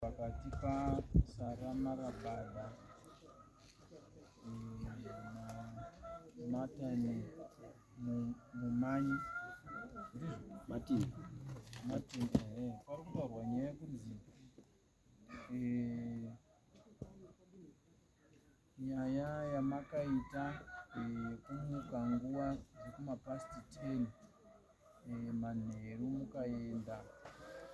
Pakati paSarah Rabada naMartin Mumanyi Martin pari kutaurwa nyaya yekunzi nyaya yamakaita kumuka nguva dzekumapasti 10 manheru mukaenda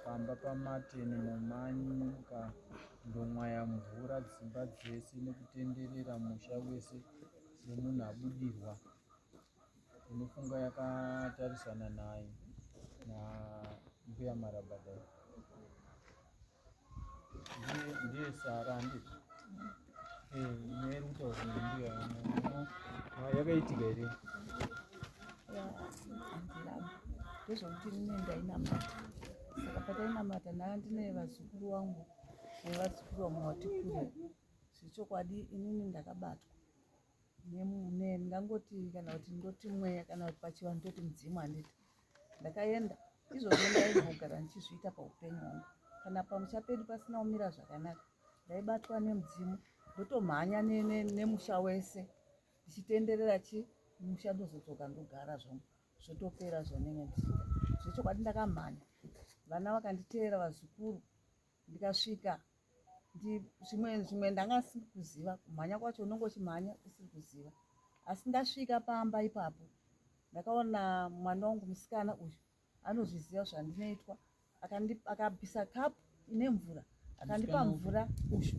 pamba paMartin Mumanyi mukandomwaya mvura dzimba dzese nekutenderera musha wese semunhu abudirwa. Inofunga yakatarisana naye nambuya Marabada ndiye Sarah nditi ine kutaura nembuya yakaitika here ndezvokuti ine ndainamata saka patainamata ndaa ndine vazukuru vangu nevazukuru vamwe vati kure. Zvechokwadi inini ndakabatwa ndingangoti kana kuti ndoti mweya kana kuti pachivanhu ndoti mudzimu handiti. Ndakaenda izvozvo ndaimbogara ndichizviita paupenyu hwangu. Kana pamusha pedu pasina kumira zvakanaka ndaibatwa nemudzimu ndotomhanya nemusha wese ndichitenderera musha ndozodzoka ndogara zvongo zvotopera zvonenge ndichiita. Zvechokwadi ndakamhanya vana vakanditeera vazukuru ndikasvika zvimwe ndanga ndisiri kuziva. Kumhanya kwacho unonge uchimhanya usiri kuziva, asi ndasvika pamba ipapo ndakaona mwana wangu musikana uyu anozviziva zvandinoitwa, akabvisa kapu ine mvura akandipa mvura ushu,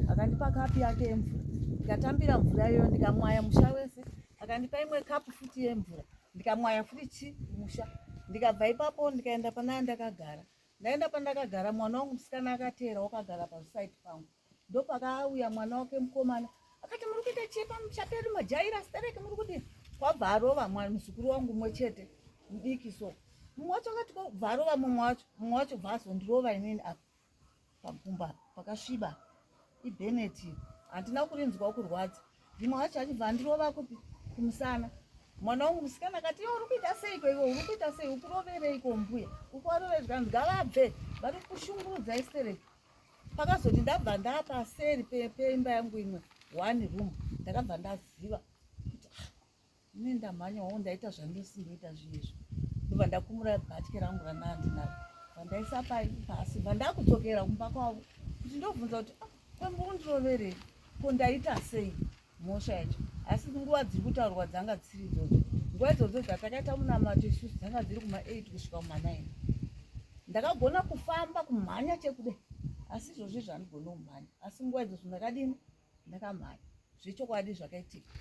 akandipa kapu yake yemvura ndikatambira mvura iyoyo ndikamwaya musha wese, akandipa imwe kapu futi yemvura ndikamwaya futi musha. Ndikabva ipapo ndikaenda pana ndakagara. Ndaenda pandakagara mwana wangu musikana akateera wakagara pasaiti pangu. Ndopakauya mwana wake mukomana akati muri kuita chii pamusha pedu majaira sitareki muri kuti kwabva arova muzukuru wangu mumwe chete mudiki so. Mumwe wacho akati kwabva arova mumwe wacho bva azondirova inini apa pagumba pakasviba iBeneti handina kurinzwa kurwadza. Rimwe wacho achibva andirova kupi kumusana. Mwana wangu musikana akati iwe uri kuita seiko iwe uri kuita sei ukurovereiko mbuya ukuvaroverezva ngavabve vari kushungurudza istereki. Pakazoti ndabva ndapaseri peimba yangu imwe 1 room ndakabva ndaziva kuti ini ndamhanyawo ndaita zvandinosindoita zviizvi. Ndobva ndakumura bhatya rangu randandinaro vandaisa pasi vandakudzokera kumba kwavo kuti ndobvunza kuti kwembundiroverei ko ndaita sei mhosva yacho. Asi nguva dziri kutaurwa dzanga dzisiri idzodzo. Nguva idzodzo dzatakaita munamato isusu dzanga dziri kuma8 kusvika kuma9. Ndakagona kufamba kumhanya chekude asi izvozvi zvandigona kumhanya, asi nguva idzodzo ndakadini ndakamhanya. Zvechokwadi zvakaitika.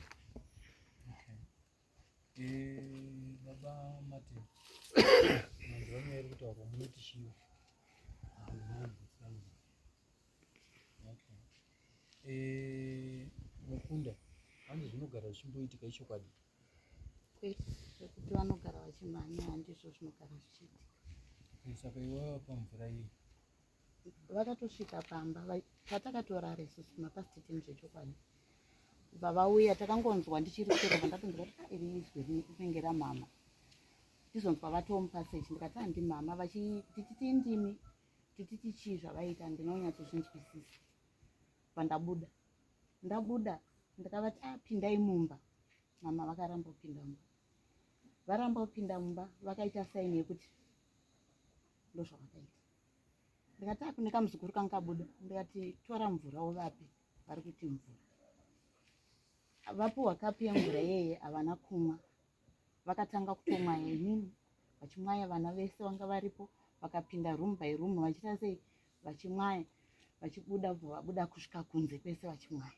Baba Martin manzwanya iri kutaurwa munoti chiyo Mukunda hanzi zvinogara zvichimboitika ichokwadi zvekuti vanogara vachimhanya handizvo zvinogara zvichiitika. Saka iwava pamvura iyi vakatosvika pamba patakatorara isusu mapasti 10 zvechokwadi vavauya takangonzwa ndichiri kutorova ndatonzwa kuti iri izwi rinenge ramama ndizonzwa vatomupaseji ndikati handi mama vachititi indimi tititi chii zvavaita ndinonyatsozvinzwisisa. Ndabuda ndakavati pindai mumba. Mama vakaramba kupinda mumba. Varamba kupinda mumba vakaita saini yekuti ndozvavakaita. Ndikati kune kamuzukuru kangu kabuda ndikati tora mvura uvape. Vari kuti mvura vapuhwa kapu yemvura yeye havana kumwa. Vakatanga kutomwaya inini vachimwaya vana vese vanga varipo vakapinda room by room vachiita sei vachimwaya vachibuda vabuda kusvika kunze kwese vachimwaya.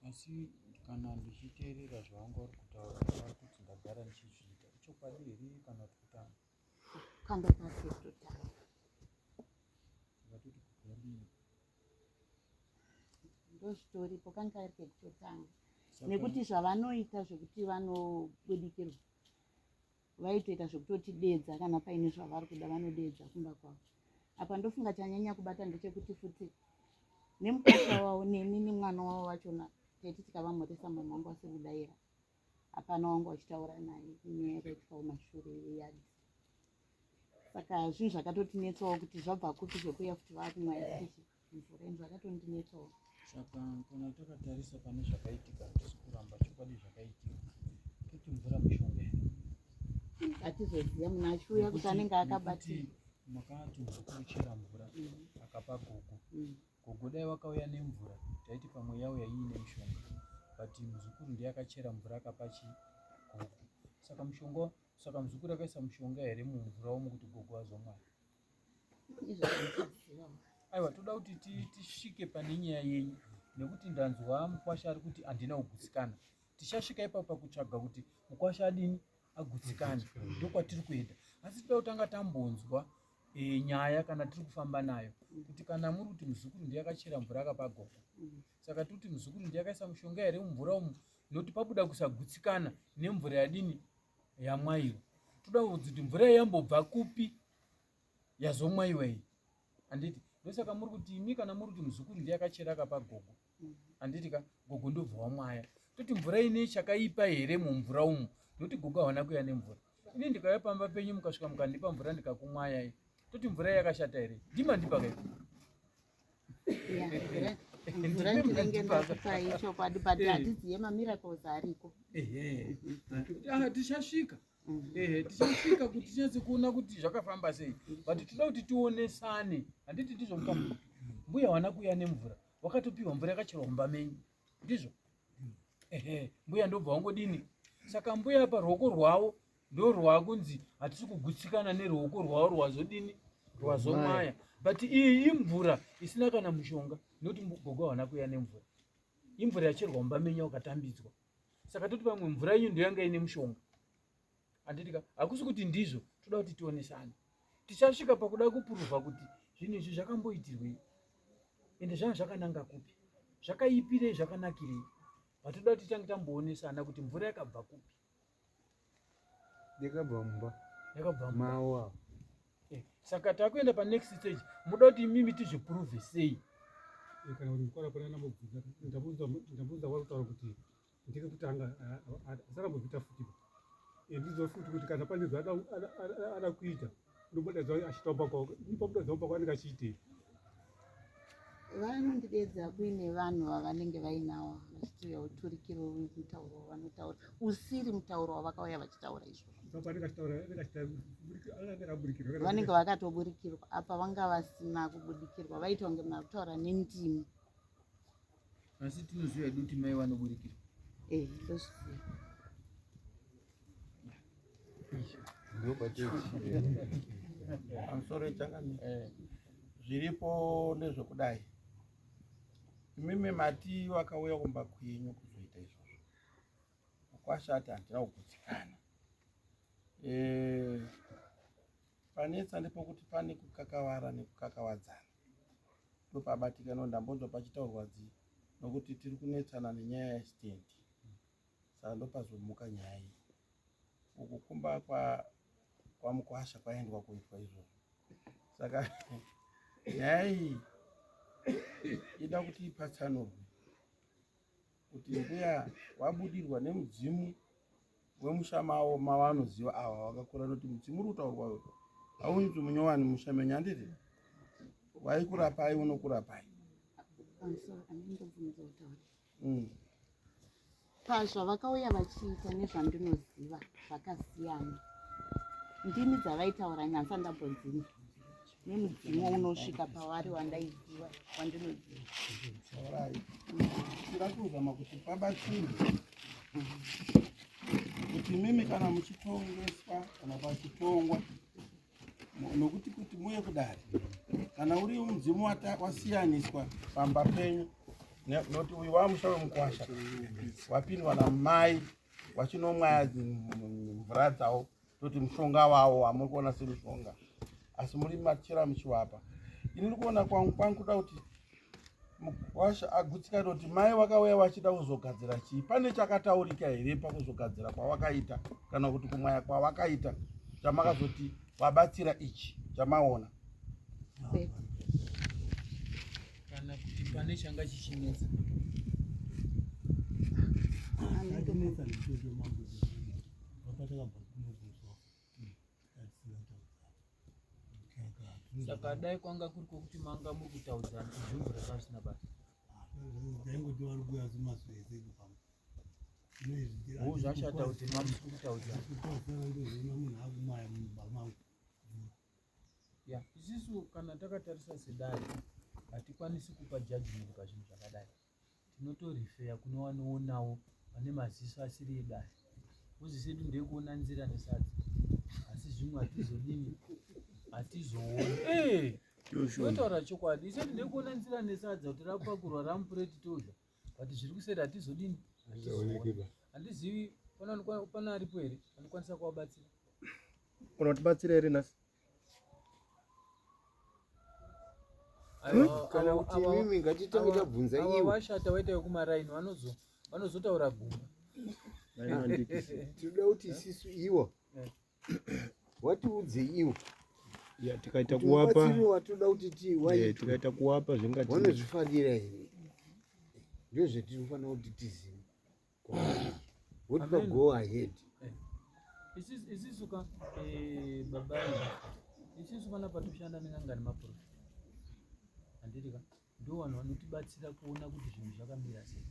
Asi kana ndichiteerera zvavanga vari kutaura vari kuti ndagara ndichizviita ichokwadi here kana kuti kutanga kanga kasiri kutotanga vakatoti kugari ndozvitoripo kanga ari kekutotanga nekuti zvavanoita zvekuti vanobudikirwa vaitoita zvekutoti dedza kana paine zvavari kuda vanodedza kumba kwavo. Apa ndofunga chanyanya kubata ndechekuti futi nemukasha wavo neni mwana wavo wachona teti tikavamhoresa mama wangu asiri kudayira hapana wangu wachitaura naye inyaya yakaitika kumashure yeyadi. Saka zvinhu zvakatotinetsawo kuti zvabva kupi zvekuya futi vakumwa isichi mvura ino zvakatondinetsawo. Saka kana takatarisa pane zvakaitika tisi kuramba chokwadi zvakaitika kuti mvura mushonga here. Atizoziya munhu achiuya kuti anenge akabatira. Makati muzukuru chera mvura akapa gogo. Gogo dai wakauya nemvura taiti pamwe yauya iine mushonga. But muzukuru ndiye akachera mvura akapa gogo. Saka muzukuru akaisa mushonga here mumvura umu kuti gogo azomwa. Aiwa toda kuti tisvike pane nyaya yenyu nekuti ndanzwa mukwasha ari kuti handina kugutsikana. Tichasvika ipapo pakutsvaga kuti mukwasha adini agutsikana. Ndokwatiri kuenda. Asi toda kutanga tambonzwa nyaya kana tiri kufamba nayo kuti kana muri kuti muzukuru ndiye akachera mvura akapa gogo. Saka tiri kuti muzukuru ndiye akaisa mushonga here mumvura umu nokuti pabuda kusagutsikana nemvura yadini yamwaiwa. Toda kuti mvura yambobva kupi yazomwaiwa iyi. Handiti ndosaka muri kuti imi kana muri kuti muzukuru ndiye akachera akapa gogo. Handiti ka gogo ndobva wamwaya. Toti mvura ine chakaipa here mumvura umu nokuti gogo hawana kuya nemvura. Ini ndikauya pamba penyu mukasvika mukandipa mvura ndikakumwaya. Toti mvura yakashata here. Ndima ndipakaipa. Mvura ndinenge ndakupa ichokwadi but hatiziye mamiracles ariko. Tichasvika. Tichasvika kuti tinyatse kuona kuti zvakafamba sei. But toda kuti tionesane. Handiti ndizvo mukambo. Mbuya hawana kuya nemvura. Wakatopiwa mvura yakacherwa mumba menyu. Ndizvo. Mbuya ndobva wangodini. Saka mbuya pa ruoko rwawo ndo rwakunzi hatisi kugutsikana neruoko rwawo rwazodini rwazomwaya. But iyi imvura isina kana mushonga nokuti gogo hawana kuya nemvura. Imvura yacherwa mumba menyu wakatambidzwa. Saka toti pamwe mvura yenyu ndiyo yanga ine mushonga. Handitika hakusi kuti ndizvo toda kuti tionesane. Tichasvika pakuda kupuruva kuti zvinhu izvi zvakamboitirwei ende zvanga zvakananga kupi zvakaipirei zvakanakirei. Vatoda kuti titange tamboonesana kuti mvura yakabva kupi. Yakabva mumba. Yakabva mawa. Saka takuenda pa next stage. Muda kuti mimi tizvipuruve sei. Kana uri mukora pana nambobvunza ndabvunza wakutaura kuti ndike kutanga asarambobvita futi. Ndizo futi kuti kana pane zvada kuita ndombodadzwa achitamba kwako ipamudodzomba kwanenge achiitei. Vanondidedza kuine vanhu vavanenge vainawo vachitiuya uturikiro mutauro wavanotaura usiri mutauro wavakauya vachitaura izvo. Vanenge vakatoburikirwa apa vanga vasina kubudikirwa vaita kunge mnakutaura nendimi. Asi tinoziva kuti mai vanoburikirwa. Ndozviziva. Pamusoro chakani zviripo nezvekudai. Imimi mati wakauya kumba kwenyu kuzoita izvozvo. Mukwashati handina kugutsikana. Panetsa ndipo kuti pane kukakavara nekukakavadzana. Ndopabatikana ndambonzwa pachitaurwa nokuti tiri kunetsana nenyaya yesitendi. Saka ndopazomuka nyaya iyi. Ukukumba kwa mukwasha kwaendwa kuitwa izvozvo. Saka nyaya iyi ida kuti ipatsanurwe kuti mbuya wabudirwa nemudzimu wemushamawo mavanoziva ava wakakura noti mudzimu uri kutaurwa haunzi munyowani mushamenyi handiti waikurapai unokurapai. Pazvavakauya vachiita nezvandinoziva zvakasiyana. Ndimi dzavaitaura nyanza ndambonzini nemudzimu unosvika pavari wandaiziva wandinoziva. Ndakuzama kuti pabatsirwe kuti mimi kana muchitongeswa kana pachitongwa nokuti kuti muye kudari kana uri mudzimu wasiyaniswa pamba penyu noti uyu wamushawe mukwasha wapindwa namai wachinomwaya mvura dzawo toti mushonga wawo wamuri kuona semushonga asi muri machira muchivapa. Ini ndiri kuona kwangu kuda kuti mukwasha agutsikana kuti mai wakauya wachida kuzogadzira chii. Pane chakataurika here pakuzogadzira kwawakaita kana kuti kumwaya kwawakaita chamakazoti wabatsira ichi chamaona. Kana kuti pane changa chichinetsa. Saka dai kwanga kuri kwokuti manga muri kutaudzana kuzvimvura pasina basa. Ndaingoti vari kuuya zimaswese pamwe. Zvashata kuti mamusi kutaudzana. Kutausana ndozoona munhu akumaya mumba mangu. Ya, isusu kana takatarisa sedare hatikwanisi kupa judgment pazvinhu zvakadai. Tinotorifeya kune vanoonawo vane maziso asiri edare. Uzi sedu ndekuona nzira nesadza. Asi zvimwe hatizodini, hatizooni. Totaura chokwadi, isedu ndekuona nzira nesadza kuti rapakurwa ramupureti tozva. But zviri kuseda hatizodini, hatizooni. Handizivi pana aripo here anokwanisa kuvabatsira. Unotibatsira here nhasi? Kana kuti mimi ngatitange tabvunza iwe. Vashata waita yekumaraini vanozotaura gumba. Tinoda kuti isisu iwo watiudze iwo. Ya tikaita kuwapa watoda kuti tikaita kuwapa zvingati vanozvifarira here. Ndizvo zvetinofanira kuti tizive. What will go ahead? Isisu babai, isisu kana patoshanda nenganga nemaprofita. Handirika ndo vanhu vanotibatsira kuona kuti zvinhu zvakamira sei.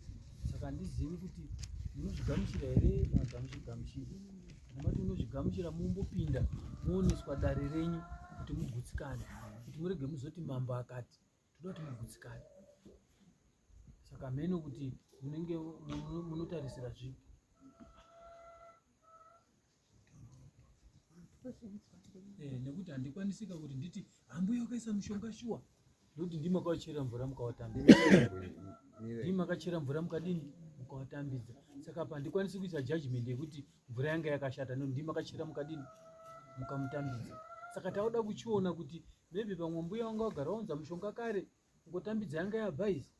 Saka handizivi kuti munozvigamuchira here kana kuti hamuzvigamuchiri. Kana mati munozvigamuchira mumbopinda muoneswa dare renyu kuti mugutsikane, kuti murege muzoti mambo akati toda kuti mugutsikane. Saka mheno kuti munenge munotarisira zvipi. Nekuti handikwanisika kuti nditi hambuya wakaisa mushonga shuwa ndokuti ndimi makachera mvura mukawatambidza, ndimi makachera mvura mukadini mukawatambidza. Saka apa handikwanisi kuisa judgment yekuti mvura yanga yakashata ndokuti ndimi makachera mukadini mukamutambidza. Saka tauda kuchiona kuti maybe pamwe mbuya wanga wagara waunza mushonga kare ngotambidza yanga yabvaizi,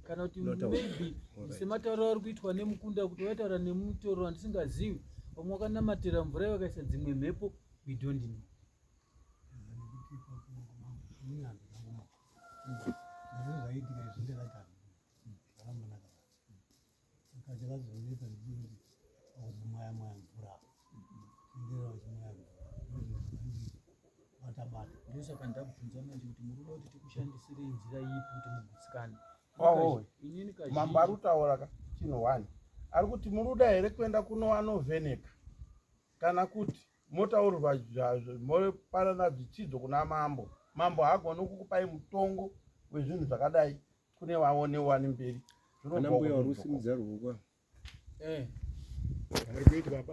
kana kuti maybe sematauro ari kuitwa nemukunda kuti vaitaura nemutoro wandisingazivi, pamwe wakanamatira mvura yavakaisa dzimwe mhepo, we don't know. Zvaitika izvi ndakatanga zvakamanaka saka chakazonetsa ndechekuti kumaya mvura tendera uchimaya mvura vatabata. Ndosaka ndabvunza manje kuti muruda kuti tikushandisire nzira ipi kuti mugutsikane. Mambo ari kutaura chinhu 1 ari kuti muruda here kuenda kuno anovheneka kana kuti motaurirwa mopanana zvichidzo kuna mambo. Mambo haagoni kukupai mutongo wezvinhu zvakadai kune vaonewani mberi. Kana mbuya warusimudza rwukwa. Ari kuitwa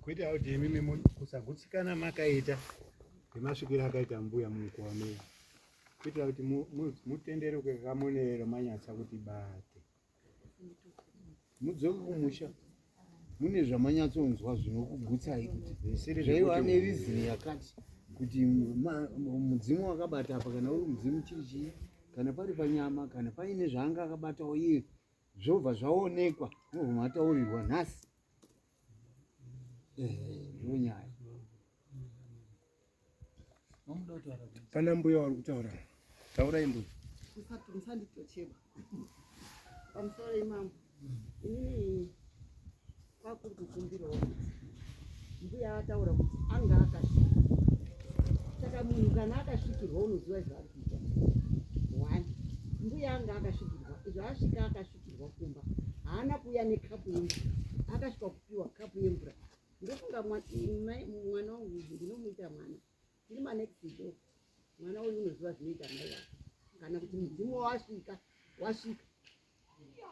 kuita kuti mimi kusagutsikana makaita ngemasvikiro akaita mbuya mumukowa medu. Kuitira kuti mutenderuke kamonero manyatsa kuti bate. Mudzoke kumusha. Mune zvamanyatsonzwa zvinokugutsai kuti zvaiva nerizini yakati kuti mudzimu wakabata apa, kana uri mudzimu chiri chii, kana pari panyama, kana paine zvaanga akabatawo iye, zvobva zvaonekwa mobva mataurirwa nhasi. Ndiyo nyaya. pana mbuya wari kutaura. Taurai mbuya. Musanditocheba pamusoro imambo, inini kwakuri kukumbirawo mbuya ataura kuti anga akasvika. Saka munhu kana akasvikirwa unoziva zvaari kuita. 1 mbuya anga akasvikirwa, zvaasvika akasvikirwa kumba haana kuuya nekapu yemvura, akasvika kupiwa kapu yemvura. Ndofunga mwana wangu ndinomuita mwana tiri manext door, mwana uyu unoziva zvinoita mai wake, kana kuti mudzimu wasvika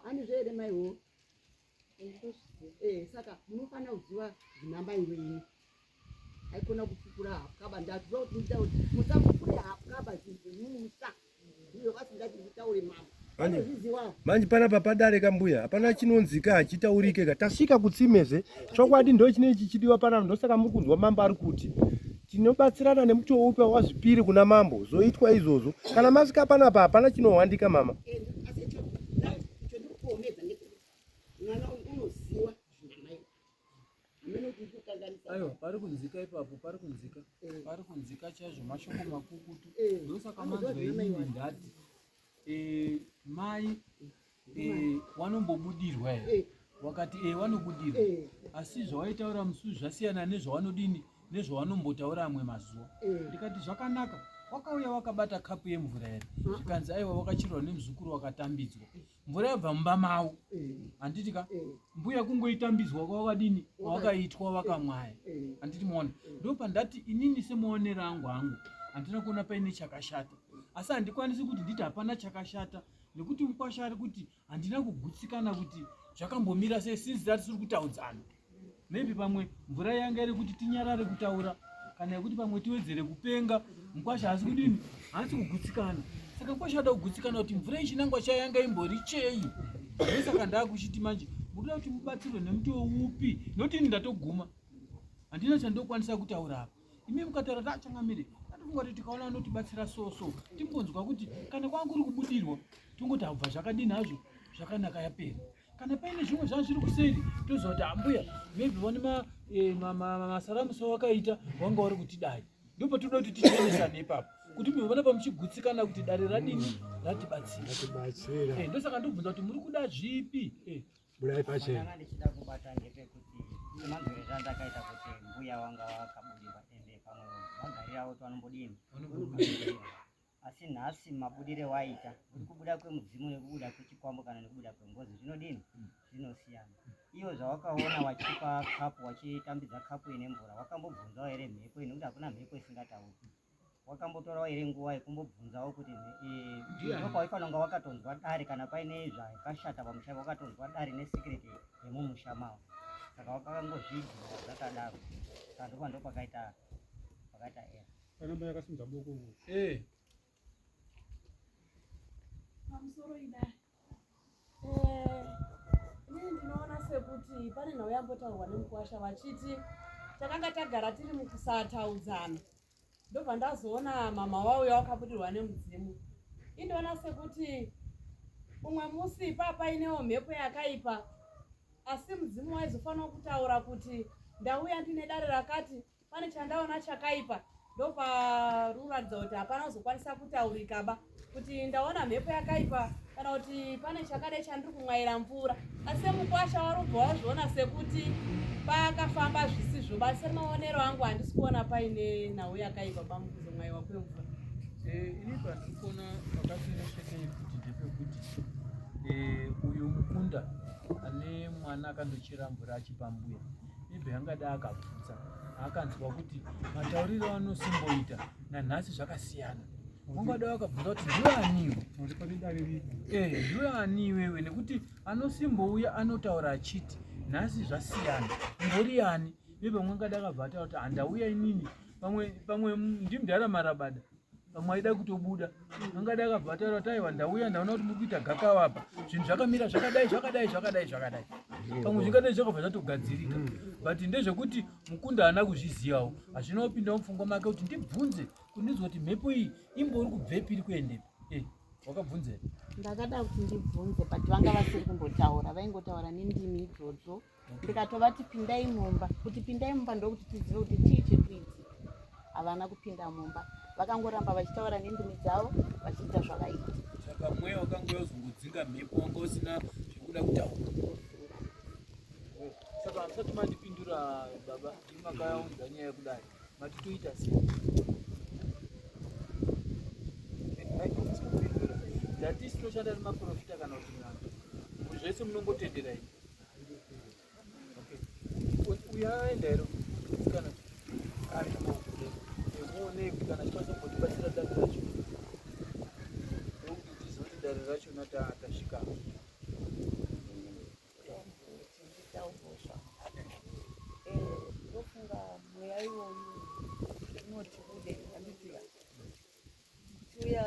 anizvo here maiwo. Saka munofanira kuziva zvinamai wenyu. Haikona kupfukura hapukaba ndatu zvakuti muita kuti musapfukure hapukaba zvimusa ndiyo vasingati mutaure mambo. Manje panapa padare kambuya hapana chinonzika hachitaurike. Tasvika kutsimeze chokwadi ndo chinechi chidiwa panapa. Ndosaka muri kunzwa mambo ari kuti tinobatsirana nemutoo upi wazvipiri kuna mambo zoitwa izvozvo. Kana masvika panapa hapana chinohwandika mama. Asi icho ndikuomedza ngekuti mwana unoziva zvinamai. Aiwa, pari kunzika ipapo, pari kunzika chaizvo, mashoko makukutu. Ndosaka manzwa inini ndati mai wanombobudirwa here, wakati wanobudirwa, asi zvawaitaura musi zvasiyana nezvawanodini nezvavanombotaura amwe mazuva. Ndikati zvakanaka, wakauya wakabata kapu yemvura here, zvikanzi aiwa wakachirwa nemuzukuru wakatambidzwa, mvura yabva mumba mavo. Handiti ka mbuya kungoitambidzwa kwawakadini wakaitwa wakamwaya. Handiti muona, ndopandati inini semuonero angu handina kuona paine chakashata, asi handikwanisi kuti nditi hapana chakashata, nekuti mukwasha ari kuti handina kugutsikana kuti zvakambomira sei since that tiri kutaudzana. Maybe pamwe mvura yanga iri kuti tinyarare kutaura, kana yekuti pamwe tiwedzere kupenga, mukwasha hasi kudini, hasi kugutsikana. Saka mukwasha ada kugutsikana kuti mvura yechinangwa chayo yanga imbori chei. Ndosaka ndakuchiti manje mutoda kuti mubatsirwe nemutoo upi, noti ini ndatoguma handina chandokwanisa kutaura apa. Imi mukataura tachangamire, ndatofunga kuti tikaona anotibatsira so timbonzwa kuti kana kwangu kuri kubudirwa tongoti abva zvakadini hazvo zvakanaka yapera. Kana paine zvimwe zvavo zviri kuseri toziva kuti ambuya maybe vane masaramuso wakaita wanga uri kuti dai. Ndipo toda kuti tichenesane ipapo kuti mivona pamuchigutsikana kuti dare radini ratibatsira. Ndosaka ndobvunza kuti muri kuda zvipi? Burai pachena. Ndichida kubata ngepekuti semazwire zvandakaita kuti mbuya wanga wakabudirwa ende pamwe magariro avo anombodini asi nhasi mabudire waita uri kubuda kwemudzimu nekubuda kwechikwambo kana nekubuda kwembozi zvinodini zvinosiyana. Iyo zvawakaona wachipa kapu wachitambidza kapu ine mvura wakambobvunzawo here mhepo nekuti hakuna mhepo isingatauri. Wakambotorawo here nguva yekumbobvunzawo kuti ndokwawaifanira kunga wakatonzwa dare kana paine zvakashata pamusha wakatonzwa dare nesekiriti yemumusha mavo. Saka wakangozvidzwa zvakadaro. Saka ndopa ndopakaita era. Panamba yakasimudza boko. Pamusoro idai. Inini ndinoona sekuti pane nhau yambotaurwa nemukwasha vachiti takanga tagara tiri mukusataudzana. Ndobva ndazoona mama wauya wakabudirwa nemudzimu. Indoona sekuti umwe musi painewo mhepo yakaipa, asi mudzimu waizofanira kutaura kuti ndauya ndine dare rakati, pane chandaona chakaipa. Ndoparuratidza kuti hapana kuzokwanisa kutaurikaba kuti ndaona mhepo yakaipa kana kuti pane chakadai chandiri kumwaira mvura. Asi mukwasha warubva wazviona sekuti pakafamba zvisizvo, basi maonero angu handisi kuona paine nhau yakaipa pamukuzomwaiwa kwemvura. Ini pandikuona pakasiresvekei kuti ndepekuti uyu mukunda ane mwana akandochera mvura achipa mbuya, maybe angada akabvunza akanzwa kuti matauriro anosimboita nanhasi zvakasiyana. Ungada wakabvunza kuti ndiwe aniwe? Ndiwe aniwewe, nekuti anosimbouya anotaura achiti nhasi zvasiyana, mbori yani? Maybe mwangada akabva ataura kuti handauya inini, pamwe ndimudhara marabada, pamwe aida kutobuda, angada akabva ataura kuti aiwa ndauya ndaona kuti muri kuita gakava apa, zvinhu zvakamira zvakadai. Pamwe zvingadai zvakabva zvatogadzirika, but ndezvekuti mukunda haana kuzvizivawo. Hazvina kupindawo mupfungwa make kuti ndibvunze kundinzwa kuti mhepo iyi imbori kubvepi iri kuendepi. Wakabvunza here? Ndakada kuti ndibvunze but vanga vasiri kumbotaura, vaingotaura nendimi idzodzo. Ndikatovati pindai mumba, kuti pindai mumba ndokuti tizive kuti chii chekuita. Havana kupinda mumba, vakangoramba vachitaura nendimi dzavo vachiita zvavaita. Saka mweya wakanga wazongodzinga mhepo wanga usina zvekuda kutaura. Saka hamusati mandipindura baba, ndimakaunza nyaya yekudai, matitoita sei? Ndatisi toshanda nemaprofita kana kuti n'anga, zvese munongotendera ini. Uya aenda here kana ari muonei kana chikwanisa kumbotibatsira dare racho, ndokuti tizive kuti dare rachona tasvika. Ndofunga mweya iwoyu unoti bude handiziva kuti uya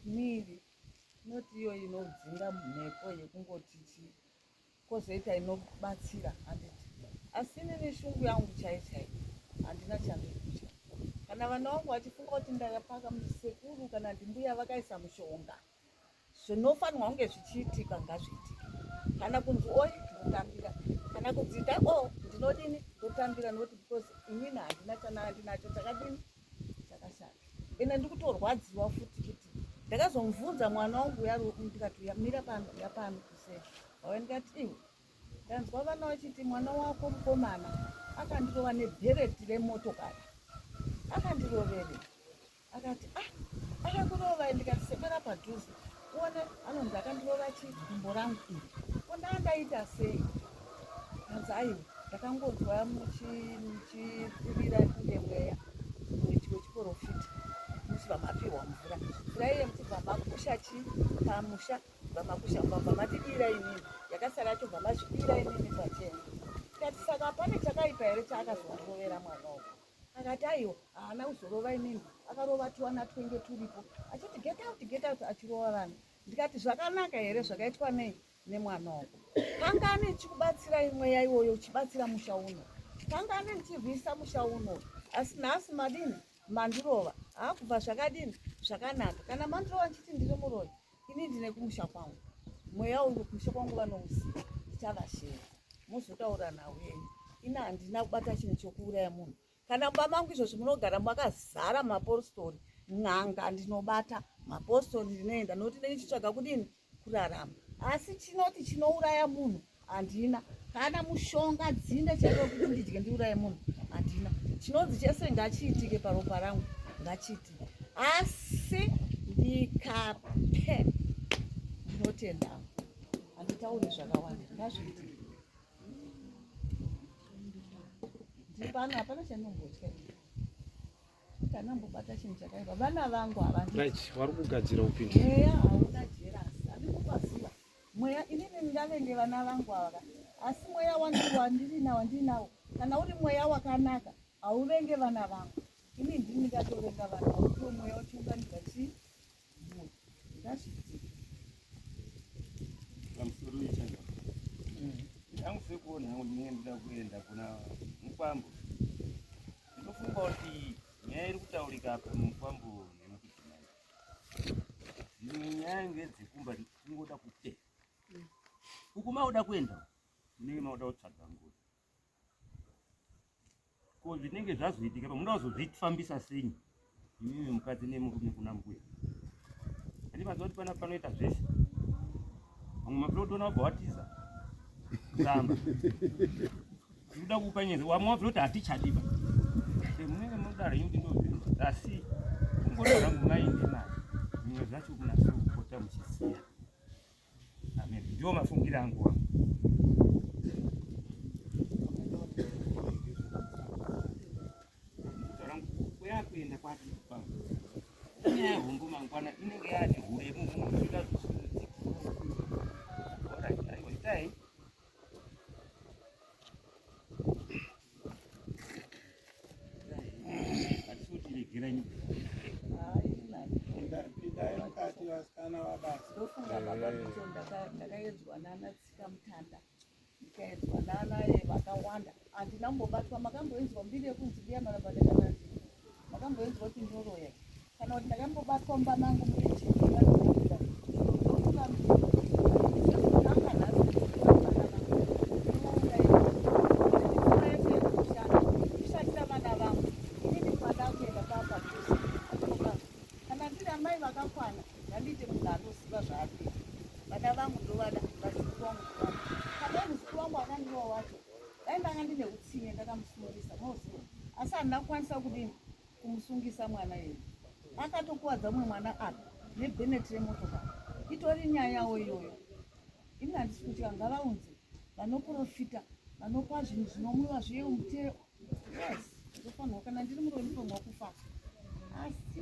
miri inoti iyo inodzinga mhepo yekungoti kozoita inobatsira handiti. Asi inini shungu yangu chai handina chandikucha. Kana vana vangu vachifunga kuti ndakapaka musekuru kana ndimbuya vakaisa mushonga, zvinofanirwa kunge zvichiitika ngazviitike. Kana kunzi oi ndinotambira, kana kudzita ndinodini ndotambira, nekuti because inini handinacho chakadini chakashata. Ine ndikutorwadziwa futi kuti ndakazomubvunza mwana wangu ndikati mira pano yapano kusei. Ndikati iwe ndanzwa vana vachiti mwana wako mukomana akandirova nebhereti remotokari, akandirovere akati akakurova, ndikati sekera padhuze uone, anonzi akandirova chigumbo rangu iri, kondandaita sei? Kanzi aiwa, ndakangonzwa muchipirira kunge mweya wechikorovhita muchibva mapihwa mvura, mvura iye muchibva makusha pamusha, bva makusha mbabva matidira inini, yakasara yacho bva mazvidira inini pachena. Tikati saka pane chakaipa here chaakazondirovera mwana uku? Akati aiwa, haana kuzorova inini, akarova tuwana twenge turipo achiti get out achirova vanhu. Ndikati zvakanaka here zvakaitwa nei nemwana uku? Kangani chikubatsirai mweya iwoyo uchibatsira musha uno, kangani ndichirwisa musha uno, asi nhasi madini mandirova haakubva zvakadini zvakanaka. Kana mandirova ndichiti ndiri muroyi, ini ndine kumusha kwangu, mweya uyu kumusha kwangu vanouziva, ndichavashera muzotaura nawo yenyu. Ina handina kubata chinhu chokuuraya munhu. Kana mumba mangu izvozvo munogara makazara mapostori, n'anga ndinobata, mapostori ndinoenda, nokuti ndinichitsvaga kudini kurarama. Asi chinoti chinouraya munhu handina. Kana mushonga dzinde chaiwo kuti ndidye ndiuraye munhu handina. Chinonzi chese ngachiitike paropa rangu ngachiitike, asi ndikape ndinotenda, handitauri zvakawanda, ngazviitike. Ndipano hapana chandimbotya, kana mbobata chinhu chakaipa. Vana vangu right, vari kugadzira upenyu. Mweya hauna jerasi, handikupaziva mweya. Inini ndavenge vana vangu ava, asi mweya wandinawo, kana uri mweya wakanaka hauvenge vana vangu. Ini ndini ndikatovenga vana vangu, uyo mweya uchiunganidza chii mwoyo. Ngazviitike. Pamusoro wechanga hangu sekuona hangu ndinenge ndida kuenda kuna Mukwambo. Ndinofunga kuti nyaya iri kutaurika apa Mukwambo nemukudzimai dzimwe nyaya ngedzekumba tingoda kupera uku mauda kuenda munenge mauda kutsvaga nguva ko zvinenge zvazoitika munoda kuzozvifambisa sei imimi mukadzi nemurume kuna mbuya. Ani mazuva kuti panoita zvese vamwe mafiro kutoona wabva watiza zamba kuda kupa nyezi wamwe wabva kuti hatichadiba munenge munodaro ingi ndozvinhu, asi kungoda rangu mainde mari zvimwe zvacho kunasa kupota muchiziya. Amen, ndiwo mafungiro angu. Kuenda kwati nyaya yehombo mangwana inenge yati huremu munosvika zvisina. Aiwa itai atikutiregera nyika pindai mukati vasikana vabasa. Ndofunga mababiso ndakaedzwa nana Tsika Mutanda, ndikaedzwa nana vakawanda. Handina kumbobatwa. Makamboenzwa mbiri yekunzi biya marabadakana, makamboenzwa kuti ndoroya, kana kuti ndakambobatwa mumba mangu mune chii vakakwana handiti munhu anoziva zvaapira. Vana vangu ndovada vazukuru vangu ndovada. Kana muzukuru wangu akandiwa wacho dai ndanga ndine utsinye ndakamusungisa moziva, asi handina kukwanisa kudini kumusungisa mwana yedu. Akatokuwadza mumwe mwana apa nebheneti remotokari. Itori nyaya yawo iyoyo. Ini handisi kutya, ngavaunze vanoprofita, vanopa zvinhu zvinomwiwa zveumuteo. Yes, ndofanirwa kana ndiri muroi ndifanirwa kufa. Asi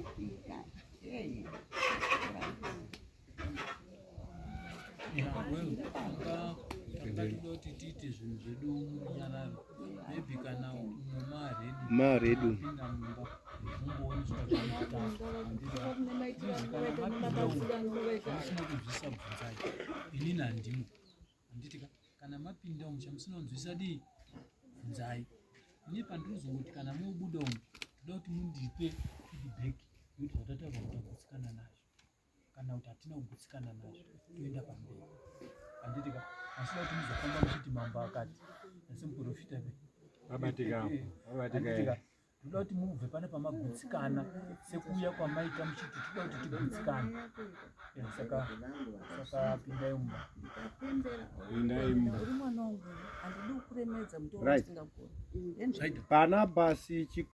takatoda kuti tiite zvinhu zvedu murunyararo, maybe kana maredu pinda mumba mumboonesa zvamusina kunzwisa bvunzai. Inini handimo, handiti kana mapinda umu chamusina kunzwisa dii bvunzai. Ini pandirizongoti kana mubuda umu toda kuti mundipe feedback yokuti zvatataura kuti tagutsikana nazvo kana kuti hatina kugutsikana nazvo, toenda pamberi. Handitika asina kuti muzofamba muchiti mambo akati asi muprofita abatika Toda kuti mubve pane pamagutsikana sekuuya kwamaita muchiti toda kuti tigutsikane. Saka pindai mumba. Pindai mumba. Uri mwana wangu handidi kukuremedza muti Right. usingakoni. Barnabas